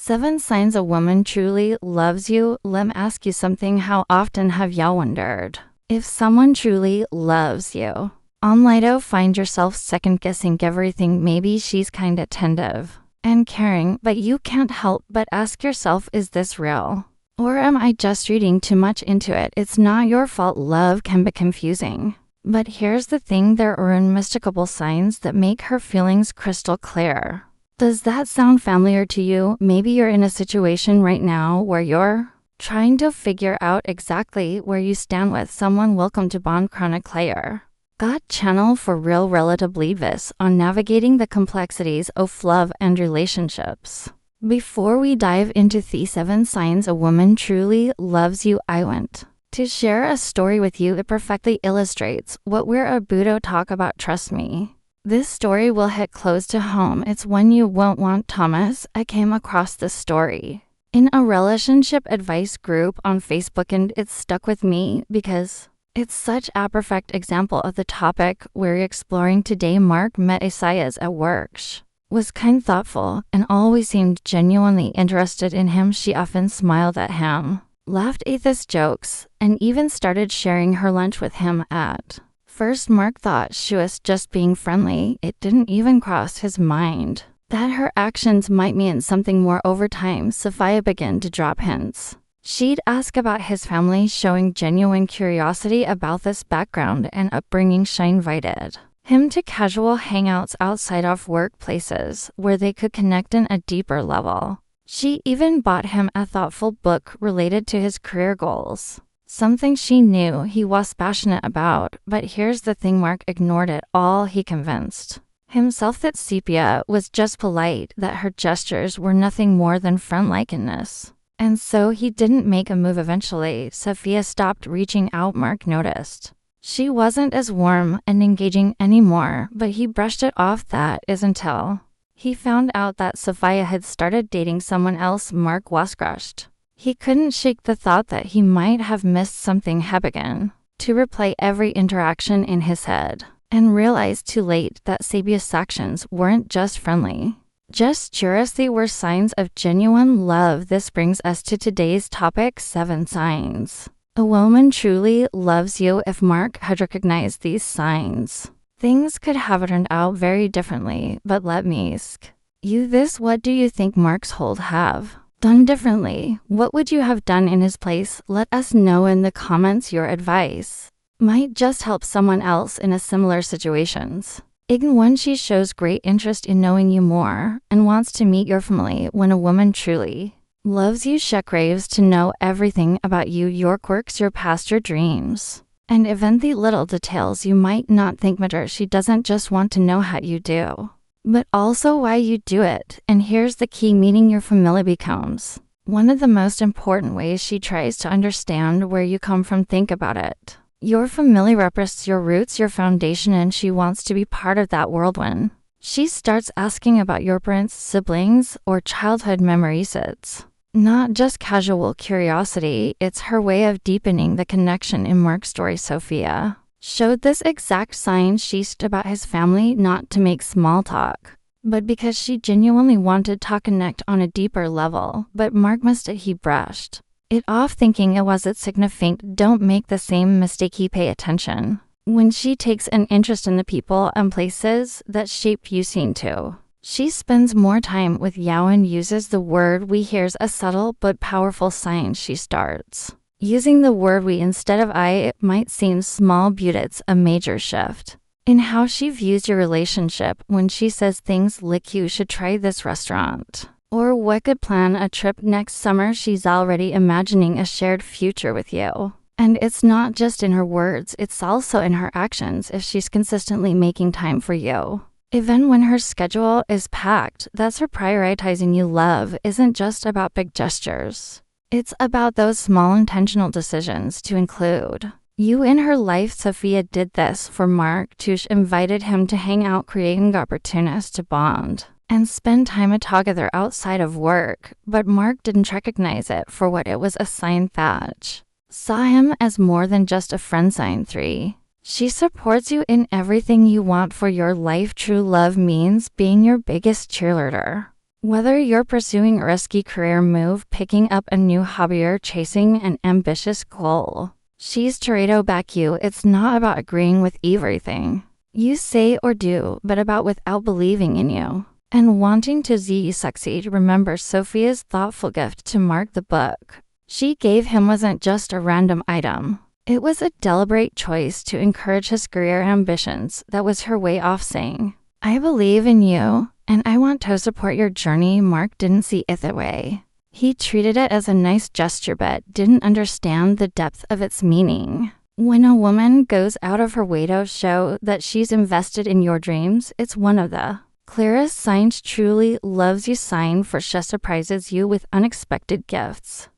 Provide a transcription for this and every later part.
7 signs a woman truly loves you. Let me ask you something. How often have y'all wondered if someone truly loves you? Online, find yourself second-guessing everything. Maybe she's kinda attentive and caring, but you can't help but ask yourself, is this real? Or am I just reading too much into it? It's not your fault. Love can be confusing. But here's the thing, there are unmistakable signs that make her feelings crystal clear. Does that sound familiar to you? Maybe you're in a situation right now where you're trying to figure out exactly where you stand with someone. Welcome to Bond Chronic Layer, God channel for real relatively this on navigating the complexities of love and relationships. Before we dive into the 7 signs a woman truly loves you, I want to share a story with you that perfectly illustrates what we're about to talk about. Trust me, this story will hit close to home. It's one you won't want. Thomas, I came across this story in a relationship advice group on Facebook, and it stuck with me because it's such a perfect example of the topic we're exploring today. Mark met Isaias at work. She was kind, thoughtful, and always seemed genuinely interested in him. She often smiled at him, laughed at his jokes, and even started sharing her lunch with him. At first, Mark thought she was just being friendly. It didn't even cross his mind that her actions might mean something more. Over time, Sophia began to drop hints. She'd ask about his family, showing genuine curiosity about this background and upbringing. She invited him to casual hangouts outside of workplaces where they could connect on a deeper level. She even bought him a thoughtful book related to his career goals, something she knew he was passionate about. But here's the thing, Mark ignored it all. He convinced himself that Sepia was just polite, that her gestures were nothing more than friend-likeness. And so he didn't make a move. Eventually, Sophia stopped reaching out. Mark noticed she wasn't as warm and engaging anymore, but he brushed it off. That is until he found out that Sophia had started dating someone else. Mark was crushed. He couldn't shake the thought that he might have missed something. He began to replay every interaction in his head and realized too late that Sepia's actions weren't just friendly gestures, they were signs of genuine love. This brings us to today's topic, 7 signs a woman truly loves you. If Mark had recognized these signs, things could have turned out very differently. But let me ask you this, what do you think Mark's hold have done differently? What would you have done in his place? Let us know in the comments. Your advice might just help someone else in a similar situations. Even when she shows great interest in knowing you more and wants to meet your family. When a woman truly loves you, she craves to know everything about you, your quirks, your past, your dreams, and even the little details you might not think matter. She doesn't just want to know how you do, but also why you do it. And here's the key, meeting your family becomes one of the most important ways she tries to understand where you come from. Think about it. Your family represents your roots, your foundation, and she wants to be part of that world. When she starts asking about your parents, siblings, or childhood memories, it's not just casual curiosity, it's her way of deepening the connection. In Mark's story, Sophia showed this exact sign. She asked about his family not to make small talk, but because she genuinely wanted to connect on a deeper level. But Mark he brushed it off, thinking it was insignificant. Don't make the same mistake. He pay attention when she takes an interest in the people and places that shape you. Scene 2. She spends more time with you and uses the word we. Here's a subtle but powerful sign. She starts using the word we instead of I. It might seem small, but it's a major shift in how she views your relationship. When she says things like, you should try this restaurant, or we could plan a trip next summer, she's already imagining a shared future with you. And it's not just in her words, it's also in her actions. If she's consistently making time for you, even when her schedule is packed, that's her prioritizing you. Love isn't just about big gestures. It's about those small intentional decisions to include you in her life. Sophia did this for Mark too. She invited him to hang out, creating opportunities to bond and spend time together outside of work. But Mark didn't recognize it for what it was, a sign that saw him as more than just a friend. Sign 3. She supports you in everything you want for your life. True love means being your biggest cheerleader. Whether you're pursuing a risky career move, picking up a new hobby, or chasing an ambitious goal, she's Torado back you. It's not about agreeing with everything you say or do, but about without believing in you and wanting to see you succeed. Remember, Sophia's thoughtful gift to Mark, the book she gave him, wasn't just a random item. It was a deliberate choice to encourage his career ambitions. That was her way of saying, I believe in you, and I want to support your journey. Mark didn't see it that way. He treated it as a nice gesture but didn't understand the depth of its meaning. When a woman goes out of her way to show that she's invested in your dreams, it's one of the clearest signs truly loves you. Sign for she surprises you with unexpected gifts.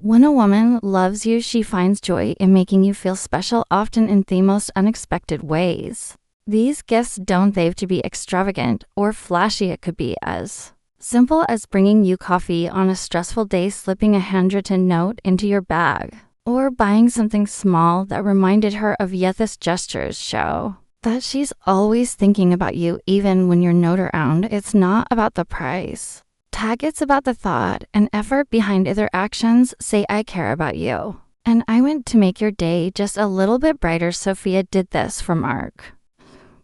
When a woman loves you, she finds joy in making you feel special, often in the most unexpected ways. These gifts don't have to be extravagant or flashy. It could be as simple as bringing you coffee on a stressful day, slipping a handwritten note into your bag, or buying something small that reminded her of you. These gestures show that she's always thinking about you even when you're not around. It's not about the price tag, it's about the thought and effort behind their actions. Say, I care about you, and I want to make your day just a little bit brighter. Sophia did this for Mark.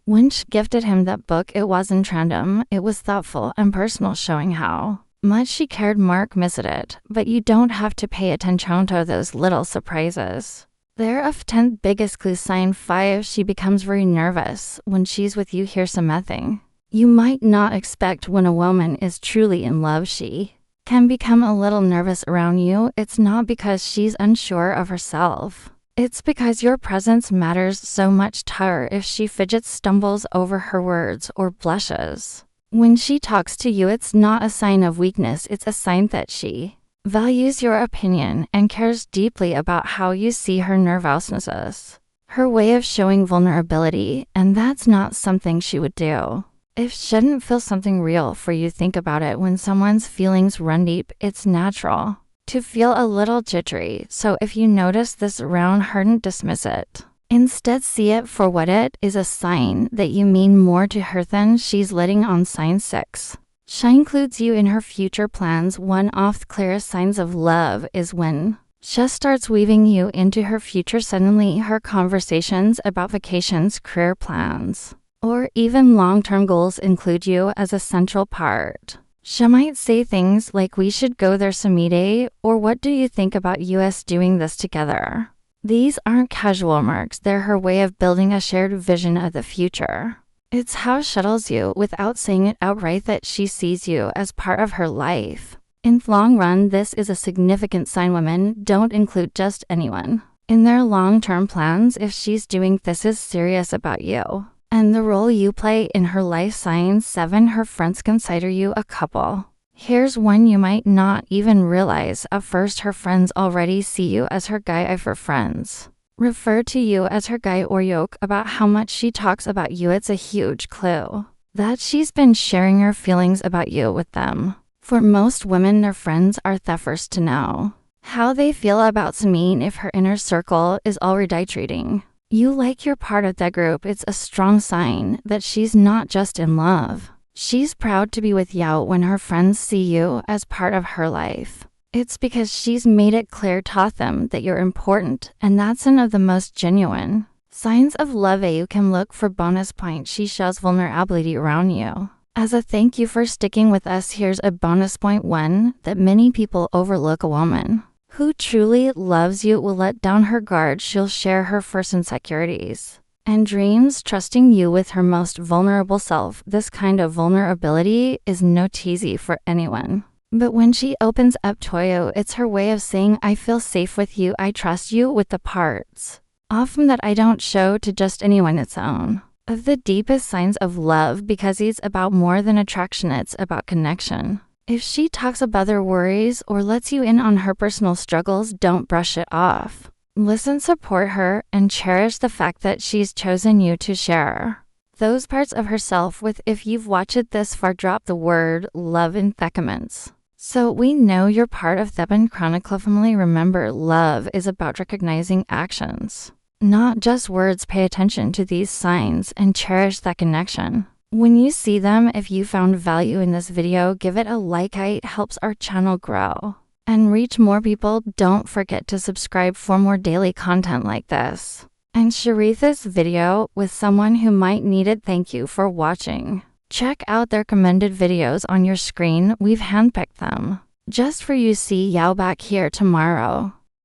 When she gifted him that book, it wasn't random, it was thoughtful and personal, showing how much she cared. Mark missed it, but you don't have to pay attention to those little surprises. They're often biggest clues. Sign 5, she becomes very nervous when she's with you. Here's something you might not expect. When a woman is truly in love, she can become a little nervous around you. It's not because she's unsure of herself. It's because your presence matters so much to her. If she fidgets, stumbles over her words, or blushes when she talks to you, it's not a sign of weakness. It's a sign that she values your opinion and cares deeply about how you see her. Nervousness is her way of showing vulnerability, and that's not something she would do if she didn't feel something real for you. Think about it. When someone's feelings run deep, it's natural to feel a little jittery. So if you notice this around her, don't dismiss it. Instead, see it for what it is, a sign that you mean more to her than she's letting on. Sign 6. She includes you in her future plans. One of the clearest signs of love is when she starts weaving you into her future. Suddenly, her conversations about vacations, career plans, or even long-term goals include you as a central part. She might say things like, we should go there someday, or what do you think about us doing this together? These aren't casual marks, they're her way of building a shared vision of the future. It's how she tells you, without saying it outright, that she sees you as part of her life. In the long run, this is a significant sign. Women don't include just anyone in their long-term plans. If she's doing this is serious about you and the role you play in her life. Sign 7, her friends consider you a couple. Here's one you might not even realize at first. Her friends already see you as her guy. Her friends refer to you as her guy or yoke. About how much she talks about you, it's a huge clue that she's been sharing her feelings about you with them. For most women, their friends are the first to know how they feel about someone. If her inner circle is already treating you like you're part of that group, it's a strong sign that she's not just in love. She's proud to be with you. When her friends see you as part of her life, it's because she's made it clear to them that you're important, and that's one of the most genuine signs of love. You can look for bonus points. She shows vulnerability around you. As a thank you for sticking with us, here's a bonus point. One that many people overlook: a woman who truly loves you will let down her guard. She'll share her first insecurities and dreams, trusting you with her most vulnerable self. This kind of vulnerability is not easy for anyone. But when she opens up to you, it's her way of saying, I feel safe with you, I trust you with the parts often that I don't show to just anyone. Its own of the deepest signs of love, because it's about more than attraction, it's about connection. If she talks about their worries or lets you in on her personal struggles, don't brush it off. Listen, support her, and cherish the fact that she's chosen you to share those parts of herself with. If you've watched it this far, drop the word love in the comments so we know you're part of the Chronicle family. Remember, love is about recognizing actions, not just words. Pay attention to these signs and cherish that connection. When you see them, if you found value in this video, give it a like. It helps our channel grow and reach more people. Don't forget to subscribe for more daily content like this. And share this video with someone who might need it. Thank you for watching. Check out their recommended videos on your screen. We've handpicked them just for you. See you back here tomorrow.